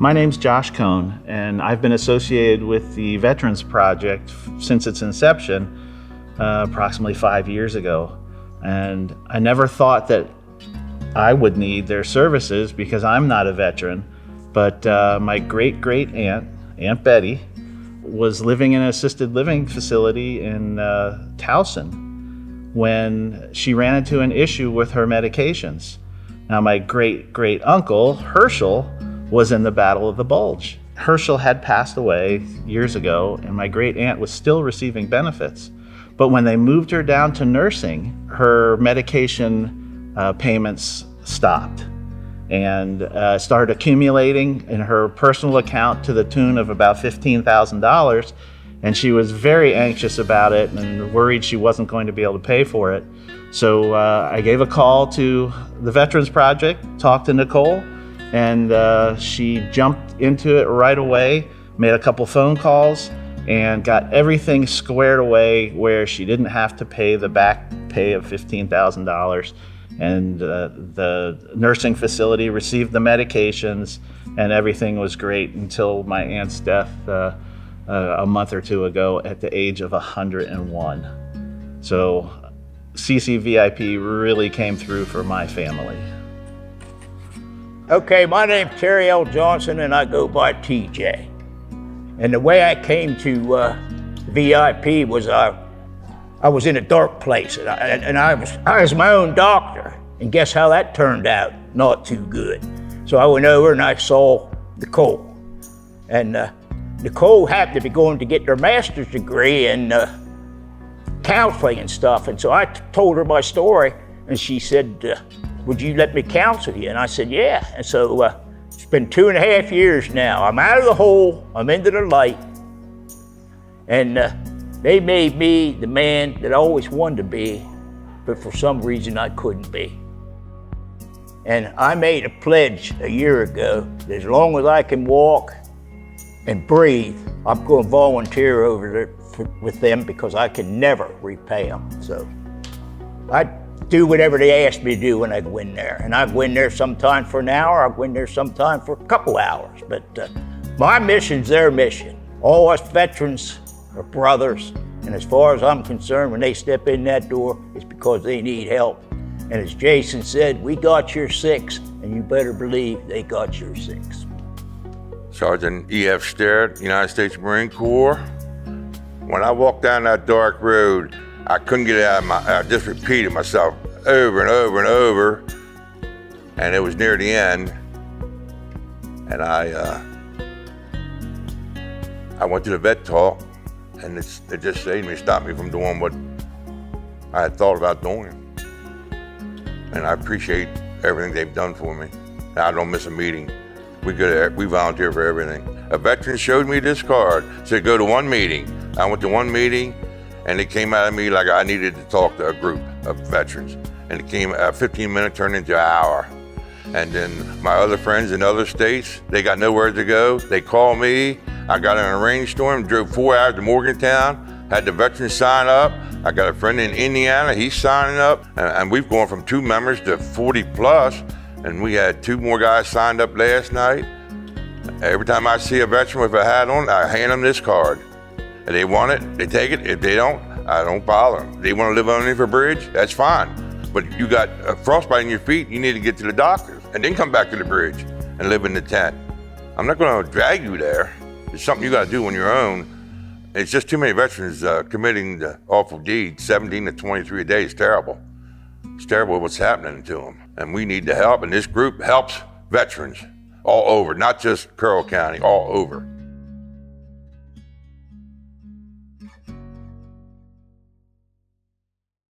My name's Josh Cohn, and I've been associated with the Veterans Project since its inception approximately 5 years ago. And I never thought that I would need their services because I'm not a veteran, but my great-great-aunt, Aunt Betty, was living in an assisted living facility in Towson when she ran into an issue with her medications. Now, my great-great-uncle, Herschel, was in the Battle of the Bulge. Herschel had passed away years ago, and my great-aunt was still receiving benefits. But when they moved her down to nursing, her medication payments stopped and started accumulating in her personal account to the tune of about $15,000. And she was very anxious about it and worried she wasn't going to be able to pay for it. So I gave a call to the Veterans Project, talked to Nicole, and she jumped into it right away, made a couple phone calls, and got everything squared away where she didn't have to pay the back pay of $15,000. And the nursing facility received the medications, and everything was great until my aunt's death a month or two ago at the age of 101. So CCVIP really came through for my family. Okay, my name's Terry L. Johnson, and I go by TJ. And the way I came to VIP was I was in a dark place, and I was my own doctor. And guess how that turned out? Not too good. So I went over and I saw Nicole. And Nicole happened to be going to get her master's degree in counseling and stuff. And so I told her my story, and she said, would you let me counsel you? And I said, yeah. And so it's been 2.5 years now. I'm out of the hole, I'm into the light. And they made me the man that I always wanted to be, but for some reason I couldn't be. And I made a pledge a year ago that as long as I can walk and breathe, I'm going to volunteer over there with them because I can never repay them. So I do whatever they ask me to do when I go in there. And I go in there sometime for an hour, I go in there sometime for a couple hours. But my mission's their mission. All us veterans are brothers. And as far as I'm concerned, when they step in that door, it's because they need help. And as Jason said, we got your 6, and you better believe they got your 6. Sergeant E.F. Sterrett, United States Marine Corps. When I walked down that dark road, I couldn't get out of I just repeated myself over and over and over, and it was near the end, and I went to the vet talk, and it just saved me, stopped me from doing what I had thought about doing. And I appreciate everything they've done for me. I don't miss a meeting. We volunteer for everything. A veteran showed me this card, said go to one meeting. I went to one meeting, and it came out of me like I needed to talk to a group of veterans. And it came, 15 minutes turned into an hour. And then my other friends in other states, they got nowhere to go. They called me. I got in a rainstorm, drove 4 hours to Morgantown, had the veterans sign up. I got a friend in Indiana, he's signing up. And we've gone from 2 members to 40 plus. And we had 2 more guys signed up last night. Every time I see a veteran with a hat on, I hand them this card. If they want it, they take it. If they don't, I don't bother them. If they want to live underneath a bridge, that's fine. But if you got a frostbite in your feet, you need to get to the doctor and then come back to the bridge and live in the tent. I'm not going to drag you there. It's something you got to do on your own. It's just too many veterans committing the awful deeds. 17 to 23 a day is terrible. It's terrible what's happening to them. And we need the help, and this group helps veterans all over, not just Carroll County, all over.